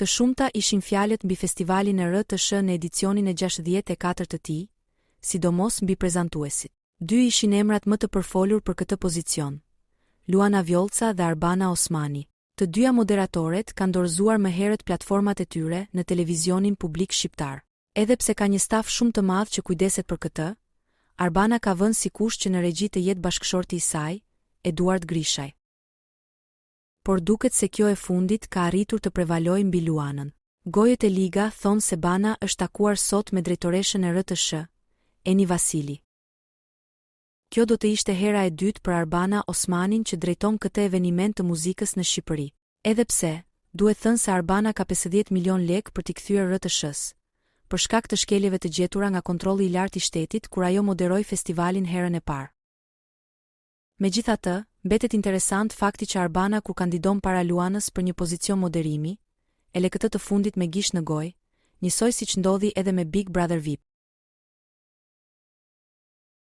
Të shumta ishin fjalët mbi festivalin e RTS në edicionin e 64 të tij, sidomos mbi prezantuesit. Dy ishin emrat më të përfolur për këtë pozicion: Luana Vjollca dhe Arbana Osmani. Të dyja moderatoret kanë dorëzuar më herët platformat e tyre në televizionin publik shqiptar. Edhe pse ka një staf shumë të madh që kujdeset për këtë, Arbana ka vënë sikush që në regji të jetë bashkëshorti i saj, Eduard Grishaj. Por duket se kjo e fundit ka arritur të prevalojë mbi Luanën. Gojët e Liga thonë se Bana është takuar sot me drejtoreshën e RTS, Eni Vasili. Kjo do të ishte hera e dytë për Arbana Osmanin që drejton këtë eveniment të muzikës në Shqipëri. Edhe pse, duhet thënë se Arbana ka 50 milion lekë për t'i kthyer RTS-s, për shkak të shkeljeve të gjetura nga kontrolli i lartë i shtetit kur ajo moderoi festivalin herën e parë. Megjithatë, mbetet interesant fakti që Arbana kur kandidon para Luanës për një pozicion moderimi, e le këtë të fundit me gishtë në gojë, njësoj siç ndodhi edhe me Big Brother VIP.